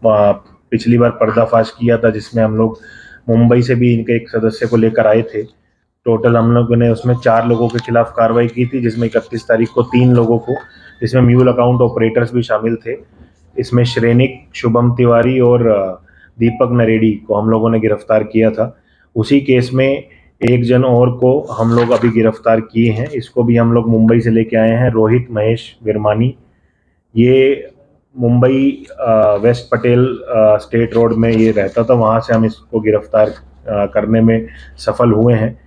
पिछली बार पर्दाफाश किया था, जिसमें हम लोग मुंबई से भी इनके एक सदस्य को लेकर आए थे। टोटल हम लोगों ने उसमें 4 लोगों के खिलाफ कार्रवाई की थी, जिसमें 31 तारीख को 3 लोगों को, जिसमें म्यूल अकाउंट ऑपरेटर्स भी शामिल थे। इसमें श्रेनिक, शुभम तिवारी और दीपक नरेडी को हम लोगों ने गिरफ्तार किया था। उसी केस में एक जन और को हम लोग अभी गिरफ्तार किए हैं। इसको भी हम लोग मुंबई से लेके आए हैं, रोहित महेश विरमानी। ये Mumbai west Patel estate road में ये रहता था, वहाँ से हम इसको गिरफ्तार करने में सफल हुए हैं।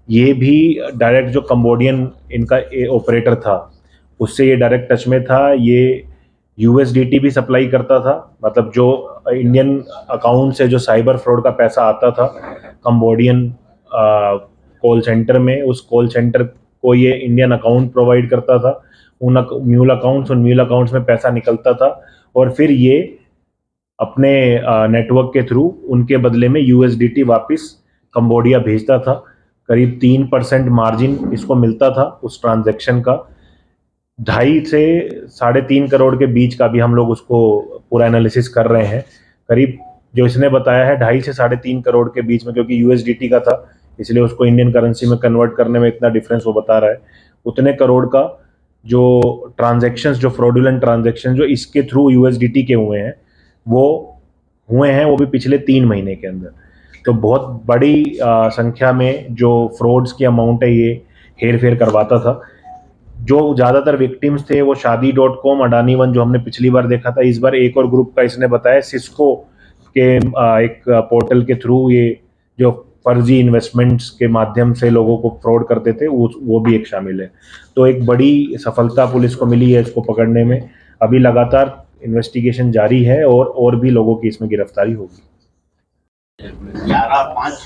ये भी डायरेक्ट जो कंबोडियन इनका ऑपरेटर था, उससे ये डायरेक्ट टच में था। ये यूएसडीटी भी सप्लाई करता था, मतलब जो इंडियन अकाउंट से जो साइबर फ्रॉड का पैसा आता था कंबोडियन कॉल सेंटर में, उस कॉल सेंटर को ये इंडियन अकाउंट प्रोवाइड करता था। उन म्यूल अकाउंट्स में पैसा निकलता था और फिर ये अपने नेटवर्क के थ्रू उनके बदले में यूएसडीटी वापस कंबोडिया भेजता था। करीब 3% मार्जिन इसको मिलता था उस ट्रांजैक्शन का। 2.5 से 3.5 करोड़ के बीच का भी हम लोग उसको पूरा एनालिसिस कर रहे हैं। करीब जो इसने बताया है 2.5 से 3.5 करोड़ के बीच में, क्योंकि यूएसडीटी का था इसलिए उसको इंडियन करेंसी में कन्वर्ट करने में इतना डिफरेंस वो बता रहा है। उतने करोड़ का जो ट्रांजैक्शंस, जो फ्रॉडुलेंट ट्रांजैक्शन जो इसके थ्रू यूएसडीटी के हुए हैं, वो भी पिछले 3 महीने के अंदर। तो बहुत बड़ी संख्या में जो फ्रॉड्स की अमाउंट है, ये हेर फेर करवाता था। जो ज़्यादातर विक्टिम्स थे वो शादी.com, अडानी वन जो हमने पिछली बार देखा था, इस बार एक और ग्रुप का इसने बताया, सिस्को के एक पोर्टल के थ्रू ये जो फर्जी इन्वेस्टमेंट्स के माध्यम से लोगों को फ्रॉड करते थे, वो भी एक शामिल है। तो एक बड़ी सफलता पुलिस को मिली है इसको पकड़ने में। अभी लगातार इन्वेस्टिगेशन जारी है और भी लोगों की इसमें गिरफ्तारी होगी।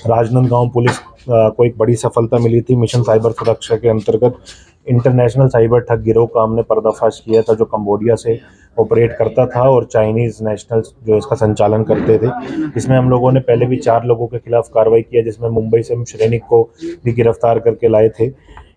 राजनांदगांव पुलिस को एक बड़ी सफलता मिली थी। मिशन साइबर सुरक्षा के अंतर्गत इंटरनेशनल साइबर ठग गिरोह का हमने पर्दाफाश किया था, जो कंबोडिया से ऑपरेट करता था और चाइनीज नेशनल्स जो इसका संचालन करते थे। इसमें हम लोगों ने पहले भी 4 लोगों के खिलाफ कार्रवाई किया, जिसमें मुंबई से हम श्रेनिक को भी गिरफ्तार करके लाए थे।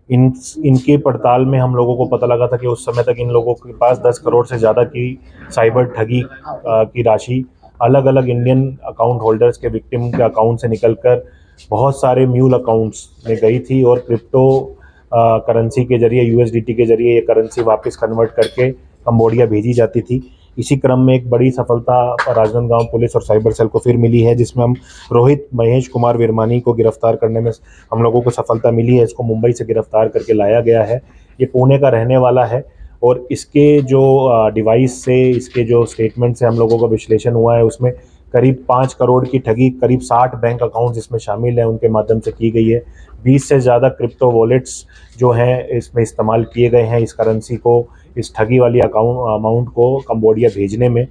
इनकी पड़ताल में हम लोगों को पता लगा था कि उस समय तक इन लोगों के पास 10 करोड़ से ज़्यादा की साइबर ठगी की राशि अलग अलग इंडियन अकाउंट होल्डर्स के विक्टिम के अकाउंट से निकलकर बहुत सारे म्यूल अकाउंट्स में गई थी और क्रिप्टो करेंसी के जरिए, यूएसडीटी के जरिए ये करेंसी वापस कन्वर्ट करके कंबोडिया भेजी जाती थी। इसी क्रम में एक बड़ी सफलता राजनांदगांव पुलिस और साइबर सेल को फिर मिली है, जिसमें हम रोहित महेश कुमार विरमानी को गिरफ्तार करने में हम लोगों को सफलता मिली है। इसको मुंबई से गिरफ्तार करके लाया गया है। ये पुणे का रहने वाला है और इसके जो डिवाइस से, इसके जो स्टेटमेंट से हम लोगों का विश्लेषण हुआ है, उसमें करीब 5 करोड़ की ठगी, करीब 60 बैंक अकाउंट्स इसमें शामिल हैं, उनके माध्यम से की गई है। 20 से ज़्यादा क्रिप्टो वॉलेट्स जो हैं इसमें इस्तेमाल किए गए हैं इस करेंसी को, इस ठगी वाली अमाउंट को कंबोडिया भेजने में।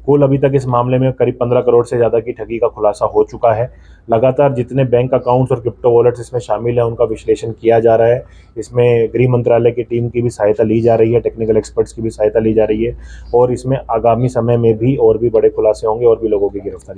कुल अभी तक इस मामले में करीब 15 करोड़ से ज़्यादा की ठगी का खुलासा हो चुका है। लगातार जितने बैंक अकाउंट्स और क्रिप्टो वॉलेट्स इसमें शामिल हैं उनका विश्लेषण किया जा रहा है। इसमें गृह मंत्रालय की टीम की भी सहायता ली जा रही है, टेक्निकल एक्सपर्ट्स की भी सहायता ली जा रही है और इसमें आगामी समय में भी और भी बड़े खुलासे होंगे और भी लोगों की गिरफ्तारी